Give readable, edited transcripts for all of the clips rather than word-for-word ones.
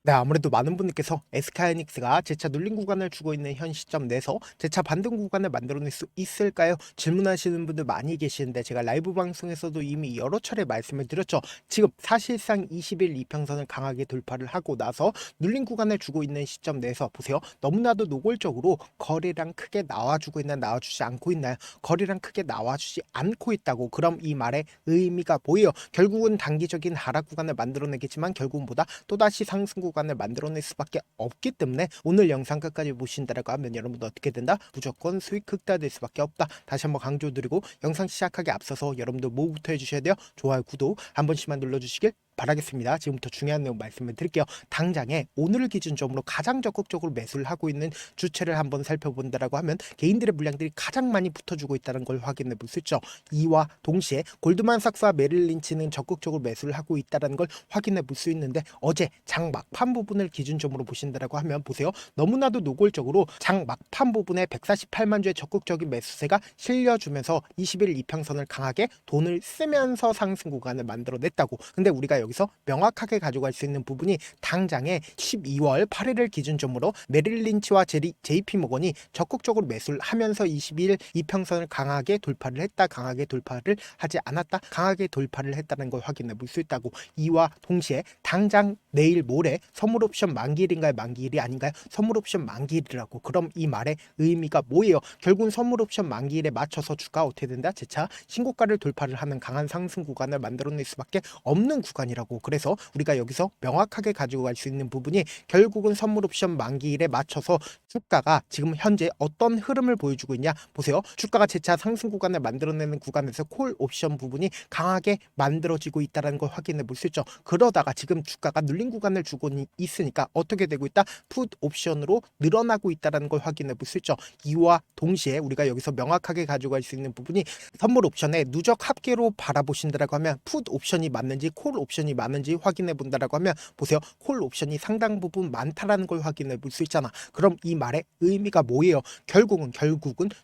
네, 아무래도 많은 분들께서 SK하이닉스가 재차 눌린 구간을 주고 있는 현 시점 내에서 재차 반등 구간을 만들어낼 수 있을까요? 질문하시는 분들 많이 계시는데 제가 라이브 방송에서도 이미 여러 차례 말씀을 드렸죠. 지금 사실상 20일 이평선을 강하게 돌파를 하고 나서 눌린 구간을 주고 있는 시점 내에서 보세요. 너무나도 노골적으로 거래량 크게 나와주고 있나 나와주지 않고 있나요? 거래량 크게 나와주지 않고 있다고. 그럼 이 말의 의미가 뭐예요? 결국은 단기적인 하락 구간을 만들어내겠지만 결국은 보다 또다시 상승 구간을 만들어낼 수밖에 없기 때문에 오늘 영상 끝까지 보신다라고 하면 여러분도 어떻게 된다? 무조건 수익 극대화될 수밖에 없다. 다시 한번 강조드리고 영상 시작하기 앞서서 여러분들 뭐부터 해주셔야 돼요? 좋아요, 구독 한 번씩만 눌러주시길 바라겠습니다. 지금부터 중요한 내용 말씀을 드릴게요. 당장에 오늘을 기준점으로 가장 적극적으로 매수를 하고 있는 주체를 한번 살펴본다라고 하면 개인들의 물량들이 가장 많이 붙어주고 있다는 걸 확인해 볼 수 있죠. 이와 동시에 골드만삭스와 메릴 린치는 적극적으로 매수를 하고 있다는 걸 확인해 볼 수 있는데 어제 장 막판 부분을 기준점으로 보신다라고 하면 보세요. 너무나도 노골적으로 장 막판 부분에 148만 주의 적극적인 매수세가 실려주면서 20일 이평선을 강하게 돈을 쓰면서 상승 구간을 만들어냈다고. 근데 우리가 여기서 명확하게 가져갈 수 있는 부분이 당장에 12월 8일을 기준점으로 메릴 린치와 JP모건이 적극적으로 매수를 하면서 20일 이평선을 강하게 돌파를 했다, 강하게 돌파를 하지 않았다, 강하게 돌파를 했다는 걸 확인해 볼 수 있다고. 이와 동시에 당장 내일 모레 선물 옵션 만기일인가요? 만기일이 아닌가요? 선물 옵션 만기일이라고. 그럼 이 말의 의미가 뭐예요? 결국은 선물 옵션 만기일에 맞춰서 주가 어떻게 된다? 재차 신고가를 돌파를 하는 강한 상승 구간을 만들어낼 수밖에 없는 구간이라고. 그래서 우리가 여기서 명확하게 가지고 갈 수 있는 부분이 결국은 선물 옵션 만기일에 맞춰서 주가가 지금 현재 어떤 흐름을 보여주고 있냐 보세요. 주가가 재차 상승 구간을 만들어내는 구간에서 콜 옵션 부분이 강하게 만들어지고 있다는 걸 확인해 볼 수 있죠. 그러다가 지금 주가가 눌린 구간을 주고 있으니까 어떻게 되고 있다? 풋 옵션으로 늘어나고 있다는 걸 확인해 볼 수 있죠. 이와 동시에 우리가 여기서 명확하게 가져갈 수 있는 부분이 선물 옵션의 누적 합계로 바라보신다라고 하면 풋 옵션이 맞는지 콜 옵션이 맞는지 확인해 본다라고 하면 보세요. 콜 옵션이 상당 부분 많다라는 걸 확인해 볼 수 있잖아. 그럼 이 말의 의미가 뭐예요? 결국은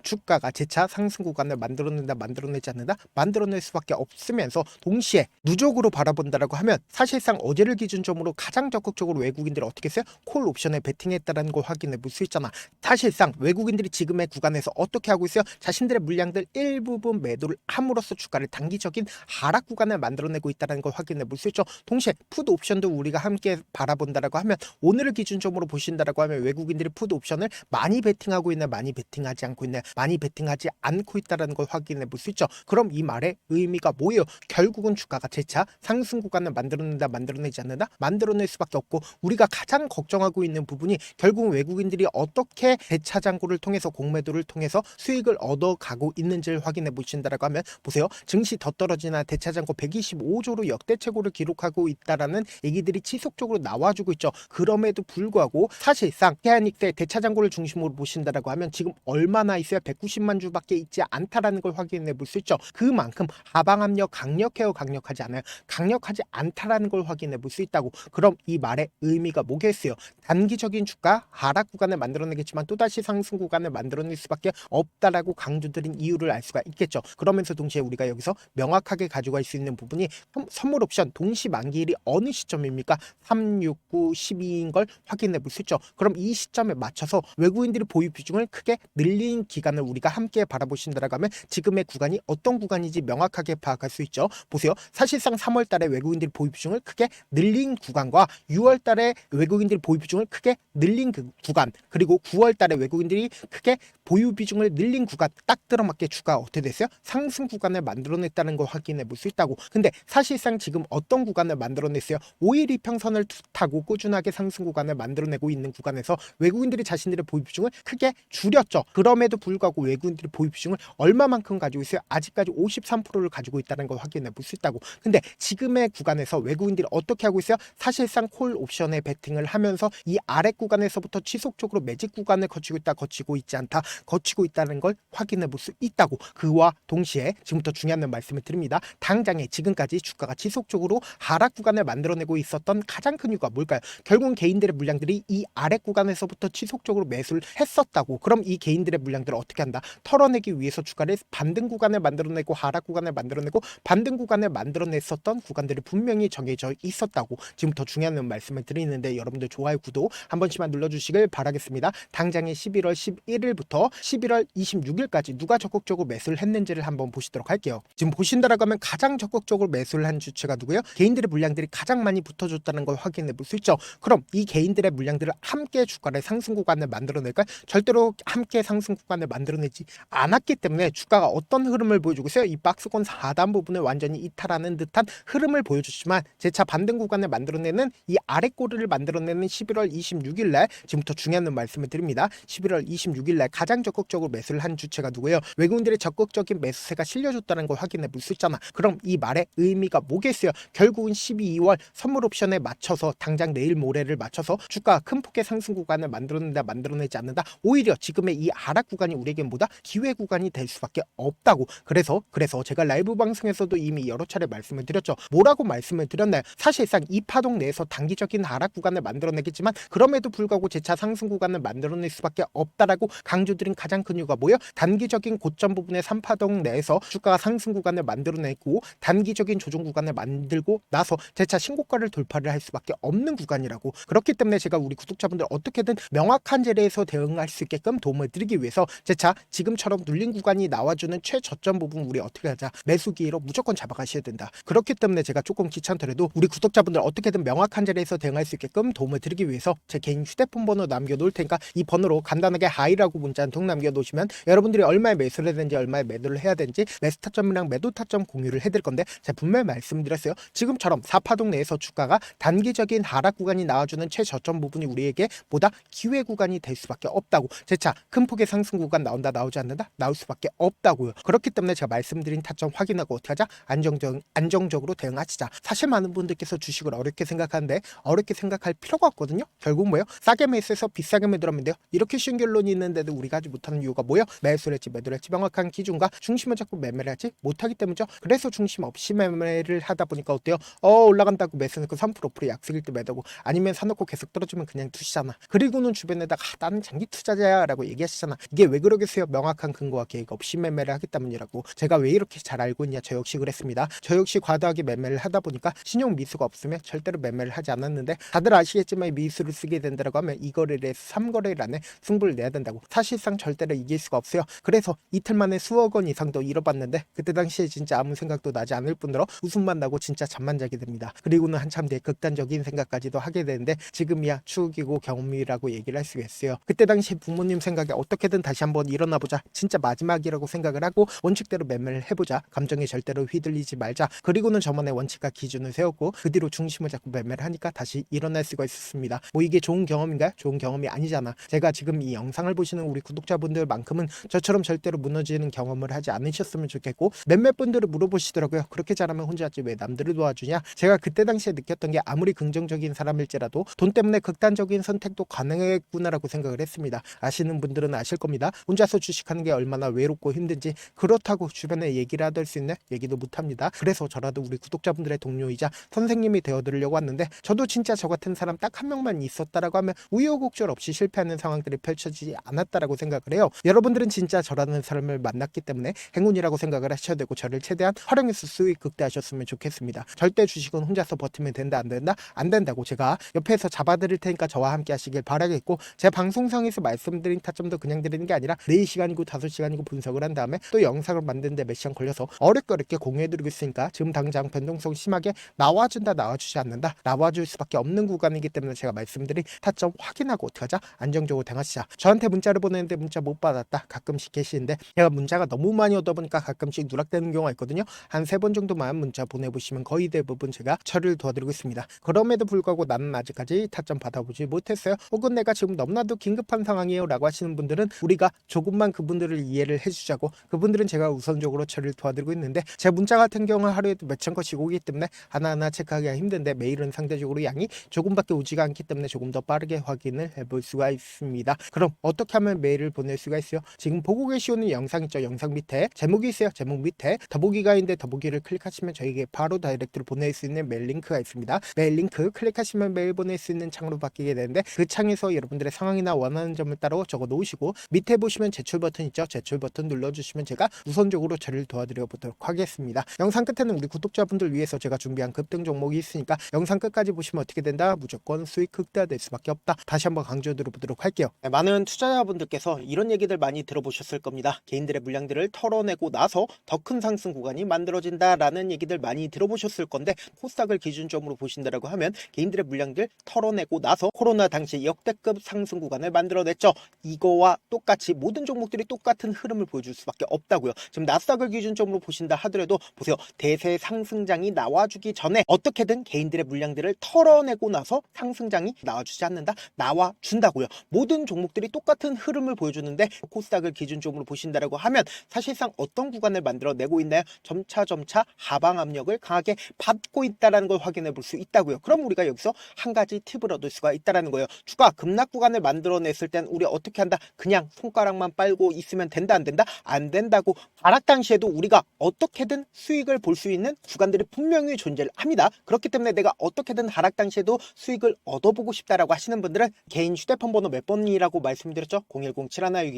주가가 재차 상승 구간을 만들어낸다, 만들어내지 않는다, 만들어낼 수밖에 없으면서 동시에 누적으로 바라본다라고 하면 사실상 어제를 기준점으로 가장 적극적으로 외국인들이 어떻게 했어요? 콜 옵션에 베팅했다라는 걸 확인해 볼 수 있잖아. 사실상 외국인들이 지금의 구간에서 어떻게 하고 있어요? 자신들의 물량들 일부분 매도를 함으로써 주가를 단기적인 하락 구간을 만들어내고 있다는 걸 확인해 볼 수 있죠. 동시에 풋 옵션도 우리가 함께 바라본다라고 하면 오늘을 기준점으로 보신다라고 하면 외국인들이 풋 옵션을 많이 베팅하고 있나, 많이 베팅하지 않고 있나, 많이 베팅하지 않고 있다는 걸 확인해 볼 수 있죠. 그럼 이 말의 의미가 뭐예요? 결국은 주가가 재차 상승 구간을 만들어낸다, 만들어내지 않는다, 만들어낼 수밖에 없고 우리가 가장 걱정하고 있는 부분이 결국 외국인들이 어떻게 대차장고를 통해서 공매도를 통해서 수익을 얻어가고 있는지를 확인해 보신다라고 하면 보세요. 증시 더 떨어지나 대차장고 125조로 역대 최고를 기록하고 있다라는 얘기들이 지속적으로 나와주고 있죠. 그럼에도 불구하고 사실상 하이닉스의 대차장고를 중심으로 보신다라고 하면 지금 얼마나 있어야 190만 주밖에 있지 않다라는 걸 확인해 볼 수 있죠. 그만큼 하방 압력 강력해요, 강력하지 않아요? 강력하지 않다라는 걸 확인해 볼 수 있다고. 그럼 이 말의 의미가 뭐겠어요? 단기적인 주가 하락 구간을 만들어내겠지만 또다시 상승 구간을 만들어낼 수밖에 없다라고 강조드린 이유를 알 수가 있겠죠. 그러면서 동시에 우리가 여기서 명확하게 가져갈 수 있는 부분이 선물 옵션 동시 만기일이 어느 시점입니까? 3, 6, 9, 12인 걸 확인해 볼 수 있죠. 그럼 이 시점에 맞춰서 외국인들이 보유 비중을 크게 늘린 기간을 우리가 함께 바라보신다라고 하면 지금의 구간이 어떤 구간인지 명확하게 파악할 수 있죠. 보세요. 사실상 3월 달에 외국인들이 보유 비중을 크게 늘린 구간과 6월 달에 외국인들이 보유 비중을 크게 늘린 그 구간, 그리고 9월 달에 외국인들이 크게 보유 비중을 늘린 구간 딱 들어맞게 주가 어떻게 됐어요? 상승 구간을 만들어냈다는 걸 확인해 볼 수 있다고. 근데 사실상 지금 어떤 구간을 만들어냈어요? 5일 이평선을 타고 꾸준하게 상승 구간을 만들어내고 있는 구간에서 외국인들이 자신들의 보유 비중을 크게 줄였죠. 그럼에도 불구하고 외국인들이 보유 비중을 얼마만큼 가지고 있어요? 아직까지 53%를 가지고 있다는 걸 확인해 볼 수 있다고. 근데 지금의 구간에서 외국인들이 어떻게 하고 있어요? 사실상 콜 옵션에 베팅을 하면서 이 아래 구간에서부터 지속적으로 매직 구간을 거치고 있다, 거치고 있지 않다, 거치고 있다는 걸 확인해 볼 수 있다고. 그와 동시에 지금부터 중요한 말씀을 드립니다. 당장에 지금까지 주가가 지속적으로 하락 구간을 만들어내고 있었던 가장 큰 이유가 뭘까요? 결국은 개인들의 물량들이 이 아래 구간에서부터 지속적으로 매수를 했었다고. 그럼 이 개인들의 물량들을 어떻게 한다? 털어내기 위해서 주가를 반등 구간을 만들어내고 하락 구간을 만들어내고 반등 구간을 만들어냈었던 구간들이 분명히 정해져 있었다고 지금 더 중요한 말씀을 드리는데, 여러분들 좋아요 구독 한 번씩만 눌러주시길 바라겠습니다. 당장의 11월 11일부터 11월 26일까지 누가 적극적으로 매수를 했는지를 한번 보시도록 할게요. 지금 보신다라고 하면 가장 적극적으로 매수를 한 주체가 누구예요? 개인들의 물량들이 가장 많이 붙어줬다는 걸 확인해 볼 수 있죠. 그럼 이 개인들의 물량들을 함께 주가를 상승 구간을 만들어낼까요? 절대로 함께 상승 구간을 만들어내지 않았기 때문에 주가가 어떤 흐름을 보여주고 있어요? 이 박스권 하단 부분을 완전히 이탈하는 듯한 흐름을 보여주지만 재차 반등 구간을 만들어내는 이 아래 꼬리를 만들어내는 11월 26일날 지금부터 중요한 말씀을 드립니다. 11월 26일날 가장 적극적으로 매수를 한 주체가 누구예요? 외국인들의 적극적인 매수세가 실려줬다는 걸 확인해 볼 수 있잖아. 그럼 이 말의 의미가 뭐겠어요? 결국은 12월 선물 옵션에 맞춰서 당장 내일 모레를 맞춰서 주가가 큰 폭의 상승 구간을 만들어낸다 만들어내지 않는다. 오히려 지금의 이 하락 구간이 우리에겐 뭐다? 기회 구간이 될 수밖에 없다고. 그래서 제가 라이브 방송에서도 이미 여러 차례 말씀을 드렸죠. 뭐라고 말씀을 드렸나요? 사실상 이 파동 내에서 단기적인 하락 구간을 만들어내겠지만 그럼에도 불구하고 재차 상승 구간을 만들어낼 수밖에 없다라고 강조드린 가장 큰 이유가 뭐예요? 단기적인 고점 부분의 3파동 내에서 주가가 상승 구간을 만들어내고 단기적인 조정 구간을 만들고 나서 재차 신고가를 돌파를 할 수밖에 없는 구간이라고. 그렇기 때문에 제가 우리 구독자분들 어떻게든 명확한 자리에서 대응할 수 있게끔 도움을 드리기 위해서 재차 지금처럼 눌린 구간이 나와주는 최저점 부분 우리 어떻게 하자? 매수 기회로 무조건 잡아가셔야 된다. 그렇기 때문에 제가 조금 귀찮더라도 우리 구독자분들 어떻게든 명확한 자리에서 대응할 수 있게끔 도움을 드리기 위해서 제 개인 휴대폰 번호 남겨놓을 테니까 이 번호로 간단하게 하이라고 문자 한 통 남겨놓으시면 여러분들이 얼마에 매수를 해야 되는지 얼마에 매도를 해야 되는지 매수 타점이랑 매도 타점 공유를 해드릴 건데, 제가 분명히 말씀드렸어요. 지금처럼 4파동 내에서 주가가 단기적인 하락 구간이 나와주는 최저점 부분이 우리에게 보다 기회 구간이 될 수밖에 없다고. 재차 큰 폭의 상승 구간 나온다 나오지 않는다? 나올 수밖에 없다고요. 그렇기 때문에 제가 말씀드린 타점 확인하고 어떻게 하자? 안정적으로 대응하시자. 사실 많은 분들께서 주식을 어렵게 생각하는데 어렵게 생각할 필요가 없거든요. 결국 뭐예요? 싸게 매수해서 비싸게 매도하면 돼요. 이렇게 쉬운 결론이 있는데도 우리가 하지 못하는 이유가 뭐예요? 매수를 할지 매도를 할지 명확한 기준과 중심을 잡고 매매를 하지 못하기 때문이죠. 그래서 중심 없이 매매를 하다 보니까 어때요? 올라간다고 매수해놓고 3% 5% 약속일 때 매도고, 아니면 사놓고 계속 떨어지면 그냥 두시잖아. 그리고는 주변에다가 나는 장기 투자자야 라고 얘기하시잖아. 이게 왜 그러겠어요? 명확한 근거와 계획 없이 매매를 하기 때문이라고. 제가 왜 이렇게 잘 알고 있냐? 저 역시 그랬습니다. 저 역시 과도하게 매매를 하다 보니까 신용 미수가 없으면 절대로 매매를 하지 않았는데, 다들 아시겠지만 미수를 쓰게 된다고 하면 이 거래일에 3거래일 안에 승부를 내야 된다고. 사실상 절대로 이길 수가 없어요. 그래서 이틀 만에 수억 원 이상도 잃어봤는데 그때 당시에 진짜 아무 생각도 나지 않을 뿐더러 웃음만 나고 진짜 잠만 자게 됩니다. 그리고는 한참 뒤에 극단적인 생각까지도 하게 되는데 지금이야 추억이고 경험이라고 얘기를 할 수가 있어요. 그때 당시 부모님 생각에 어떻게든 다시 한번 일어나 보자, 진짜 마지막이라고 생각을 하고 원칙대로 매매를 해보자, 감정에 절대로 휘둘리지 말자, 그리고는 저만의 원칙과 기준을 세웠고 그 뒤로 중심을 잡고 매매를 하니까 다시 일어날 수가 있었습니다. 뭐 이게 좋은 경험인가요? 좋은 경험이 아니잖아. 제가 지금 이 영상을 보시는 우리 구독자분들만큼은 저처럼 절대로 무너지는 경험을 하지 않으셨으면 좋겠고, 몇몇 분들을 물어보시더라고요. 그렇게 잘하면 혼자 하지 왜 남들을 도와주냐? 제가 그때 당시에 느꼈던 게 아무리 긍정적인 사람일지라도 돈 때문에 극단적인 선택도 가능했구나라고 생각을 했습니다. 아시는 분들은 아실 겁니다. 혼자서 주식하는 게 얼마나 외롭고 힘든지. 그렇다고 주변에 얘기를 하들 수 있는 얘기도 못합니다. 그래서 저라도 우리 구독자분들의 동료이자 선생님이 되어드리려고 왔는데, 저도 진짜 저 같은 사람 딱 한 명만 있었다라고 하면 우여곡절 없이 실패하는 상황들이 펼쳐지지 않았다라고 생각을 해요. 여러분들은 진짜 저라는 사람을 만났기 때문에 행운이라고 생각을 하셔야 되고, 저를 최대한 활용해서 수익 극대하셨으면 좋겠습니다. 절대 주식은 혼자서 버티면 된다 안 된다? 안 된다고. 제가 옆에서 잡아드릴 테니까 저와 함께 하시길 바라겠고, 제 방송상에서 말씀드린 타점도 그냥 드리는 게 아니라 4시간이고 5시간이고 분석을 한 다음에 또 영상을 만드는데 몇 시간 걸려서 어렵게 공유해드리고 있으니까 지금 당장 변동성 심하게 나와준다 나와주지 않는다, 나와줄 수밖에 없는 구간이기 때문에 제가 말씀드린 타점 확인하고 어떻게 하자? 안정적으로 대응하시자. 저한테 문자를 보내는데 문자 못 받았다 가끔씩 계시는데, 제가 문자가 너무 많이 오다 보니까 가끔씩 누락되는 경우가 있거든요. 한 3번 정도만 문자 보내보시면 거의 대부분 제가 처리를 도와드리고 있습니다. 그럼에도 불구하고 나는 아직까지 타점 받아보지 못했어요, 혹은 내가 지금 너무나도 긴급한 상황이에요 라고 하시는 분들은 우리가 조금만 그분들을 이해를 해주자고, 그분들은 제가 우선적으로 처리를 도와드리고 있는데, 제 문자 같은 경우는 하루에도 몇천 건씩 오기 때문에 하나하나 체크하기가 힘든데, 메일은 상대적으로 양이 조금밖에 오지가 않기 때문에 조금 더 빠르게 확인을 해볼 수가 있습니다. 그럼 어떻게 하면 메일을 보낼 수가 있어요? 지금 보고 계시는 영상 있죠? 영상 밑에 제목이 있어요. 제목 밑에 더보기가 있는데 더보기를 클릭하시면 저에게 바로 다이렉트 다이렉트로 보낼 수 있는 메일 링크가 있습니다. 메일 링크 클릭하시면 메일 보낼 수 있는 창으로 바뀌게 되는데 그 창에서 여러분들의 상황이나 원하는 점을 따로 적어 놓으시고 밑에 보시면 제출 버튼 있죠? 제출 버튼 눌러주시면 제가 우선적으로 처리를 도와드려 보도록 하겠습니다. 영상 끝에는 우리 구독자분들 위해서 제가 준비한 급등 종목이 있으니까 영상 끝까지 보시면 어떻게 된다? 무조건 수익 극대화될 수밖에 없다. 다시 한번 강조 드려보도록 할게요. 네, 많은 투자자분들께서 이런 얘기들 많이 들어보셨을 겁니다. 개인들의 물량들을 털어내고 나서 더 큰 상승 구간이 만들어진다라는 얘기들 많이 들어보셨을 건데 코스닥을 기준점으로 보신다라고 하면 개인들의 물량들 털어내고 나서 코로나 당시 역대급 상승 구간을 만들어냈죠. 이거와 똑같이 모든 종목들이 똑같은 흐름을 보여줄 수밖에 없다고요. 지금 나스닥을 기준점으로 보신다 하더라도 보세요. 대세 상승장이 나와주기 전에 어떻게든 개인들의 물량들을 털어내고 나서 상승장이 나와주지 않는다? 나와준다고요. 모든 종목들이 똑같은 흐름을 보여주는데 코스닥을 기준점으로 보신다라고 하면 사실상 어떤 구간을 만들어내고 있나요? 점차 하방 압력을 강하게 받고 있다는 걸 확인해 볼 수 있다고요. 그럼 우리가 여기서 한 가지 팁을 얻을 수가 있다는 거예요. 주가 급락 구간을 만들어냈을 땐 우리 어떻게 한다? 그냥 손가락만 빨고 있으면 된다 안 된다? 안 된다고. 하락 당시에도 우리가 어떻게든 수익을 볼 수 있는 구간들이 분명히 존재를 합니다. 그렇기 때문에 내가 어떻게든 하락 당시에도 수익을 얻어보고 싶다라고 하시는 분들은 개인 휴대폰 번호 몇 번이라고 말씀드렸죠?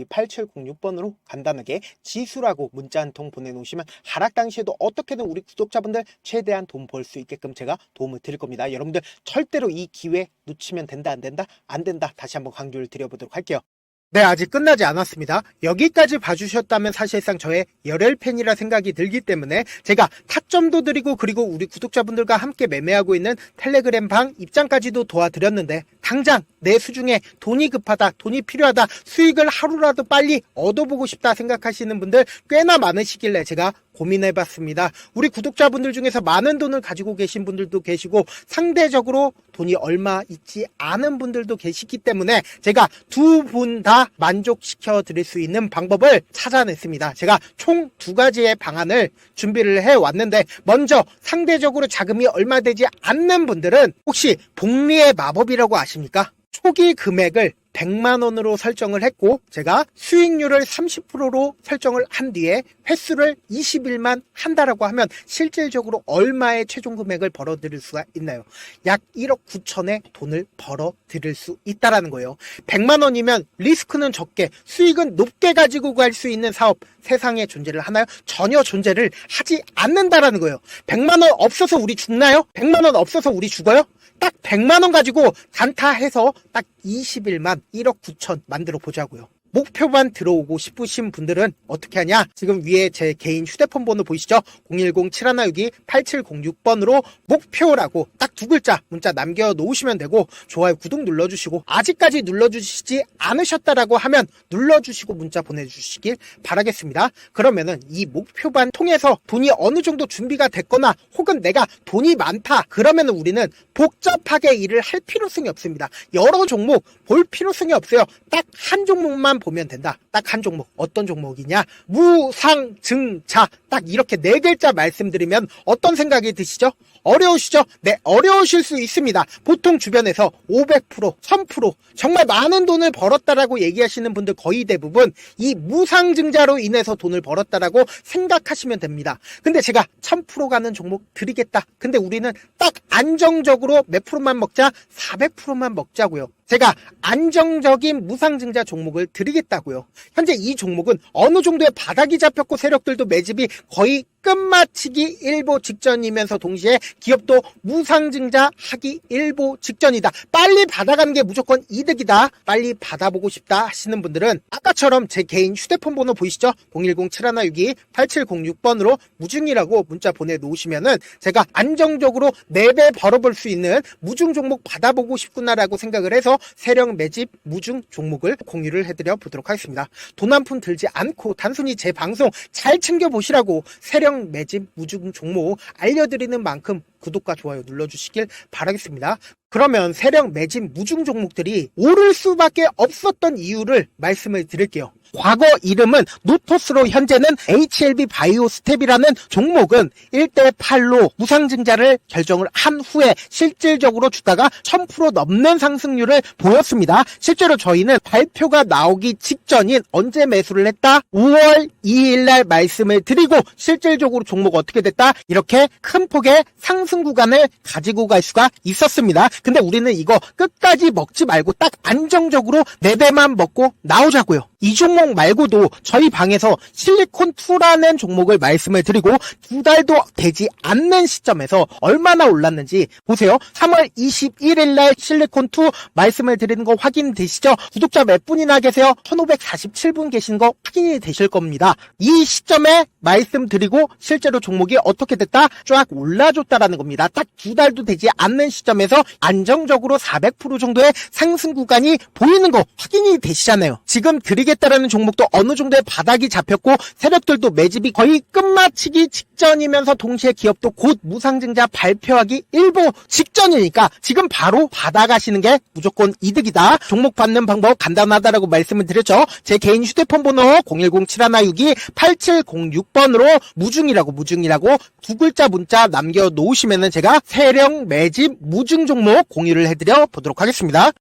010-7162-8706번으로 간단하게 지수라고 문자 한 통 보내놓으시면 하락 당시에도 어떻게든 우리 구독자분들 최대한 돈 벌 수 있게끔 제가 도움을 드릴 겁니다. 여러분들 절대로 이 기회 놓치면 된다 안 된다? 안 된다. 다시 한번 강조를 드려보도록 할게요. 네, 아직 끝나지 않았습니다. 여기까지 봐주셨다면 사실상 저의 열혈 팬이라 생각이 들기 때문에 제가 타점도 드리고 그리고 우리 구독자분들과 함께 매매하고 있는 텔레그램 방 입장까지도 도와드렸는데 당장 내 수중에 돈이 급하다, 돈이 필요하다, 수익을 하루라도 빨리 얻어보고 싶다 생각하시는 분들 꽤나 많으시길래 제가 고민해봤습니다. 우리 구독자분들 중에서 많은 돈을 가지고 계신 분들도 계시고 상대적으로 돈이 얼마 있지 않은 분들도 계시기 때문에 제가 두 분 다 만족시켜 드릴 수 있는 방법을 찾아냈습니다. 제가 총 두 가지의 방안을 준비를 해왔는데 먼저 상대적으로 자금이 얼마 되지 않는 분들은 혹시 복리의 마법이라고 아십니까? 초기 금액을 100만원으로 설정을 했고 제가 수익률을 30%로 설정을 한 뒤에 횟수를 20일만 한다라고 하면 실질적으로 얼마의 최종 금액을 벌어들일 수가 있나요? 약 1억 9천의 돈을 벌어들일 수 있다라는 거예요. 100만원이면 리스크는 적게 수익은 높게 가지고 갈 수 있는 사업 세상에 존재를 하나요? 전혀 존재를 하지 않는다라는 거예요. 100만원 없어서 우리 죽나요? 100만원 없어서 우리 죽어요? 딱 100만원 가지고 단타해서 딱 20일만 1억 9천 만들어 보자고요. 목표만 들어오고 싶으신 분들은 어떻게 하냐? 지금 위에 제 개인 휴대폰 번호 보이시죠? 010-7162-8706번으로 목표라고 딱 두 글자 문자 남겨놓으시면 되고 좋아요, 구독 눌러주시고 아직까지 눌러주시지 않으셨다라고 하면 눌러주시고 문자 보내주시길 바라겠습니다. 그러면은 이 목표반 통해서 돈이 어느 정도 준비가 됐거나 혹은 내가 돈이 많다 그러면은 우리는 복잡하게 일을 할 필요성이 없습니다. 여러 종목 볼 필요성이 없어요. 딱 한 종목만 보면 된다. 딱 한 종목. 어떤 종목이냐? 무상증자. 딱 이렇게 네 글자 말씀드리면 어떤 생각이 드시죠? 어려우시죠? 네, 어려우실 수 있습니다. 보통 주변에서 500%, 1000% 정말 많은 돈을 벌었다라고 얘기하시는 분들 거의 대부분 이 무상증자로 인해서 돈을 벌었다라고 생각하시면 됩니다. 근데 제가 1000% 가는 종목 드리겠다. 근데 우리는 딱 안정적으로 몇 프로만 먹자? 400%만 먹자고요. 제가 안정적인 무상증자 종목을 드리겠다고요. 현재 이 종목은 어느 정도의 바닥이 잡혔고 세력들도 매집이 거의 끝마치기 일보 직전이면서 동시에 기업도 무상증자 하기 일보 직전이다. 빨리 받아가는 게 무조건 이득이다. 빨리 받아보고 싶다 하시는 분들은 아까처럼 제 개인 휴대폰 번호 보이시죠? 010-7162-8706번으로 무중이라고 문자 보내놓으시면은 제가 안정적으로 4배 벌어볼 수 있는 무중 종목 받아보고 싶구나라고 생각을 해서 세력 매집 무중 종목을 공유를 해드려 보도록 하겠습니다. 돈 한 푼 들지 않고 단순히 제 방송 잘 챙겨보시라고 세력 매집 무중 종목 알려드리는 만큼 구독과 좋아요 눌러주시길 바라겠습니다. 그러면 세력 매집 무중 종목들이 오를 수밖에 없었던 이유를 말씀을 드릴게요. 과거 이름은 노토스로 현재는 HLB 바이오스텝이라는 종목은 1대8로 무상증자를 결정을 한 후에 실질적으로 주가가 1000% 넘는 상승률을 보였습니다. 실제로 저희는 발표가 나오기 직전인 언제 매수를 했다? 5월 2일 날 말씀을 드리고 실질적으로 종목 어떻게 됐다? 이렇게 큰 폭의 상승 구간을 가지고 갈 수가 있었습니다. 근데 우리는 이거 끝까지 먹지 말고 딱 안정적으로 4배만 먹고 나오자고요. 이 종목 말고도 저희 방에서 실리콘2라는 종목을 말씀을 드리고 2달도 되지 않는 시점에서 얼마나 올랐는지 보세요. 3월 21일 날 실리콘2 말씀을 드리는 거 확인되시죠? 구독자 몇 분이나 계세요? 1547분 계신 거 확인이 되실 겁니다. 이 시점에 말씀드리고 실제로 종목이 어떻게 됐다? 쫙 올라줬다라는 겁니다. 딱 2달도 되지 않는 시점에서 안정적으로 400% 정도의 상승 구간이 보이는 거 확인이 되시잖아요. 지금 드리겠다라는 종목도 어느 정도의 바닥이 잡혔고 세력들도 매집이 거의 끝마치기 직전이면서 동시에 기업도 곧 무상증자 발표하기 일보 직전이니까 지금 바로 받아가시는 게 무조건 이득이다. 종목 받는 방법 간단하다라고 말씀을 드렸죠. 제 개인 휴대폰 번호 010-7162-8706번으로 무중이라고 두 글자 문자 남겨놓으시면은 제가 세력 매집 무중 종목 공유를 해드려 보도록 하겠습니다.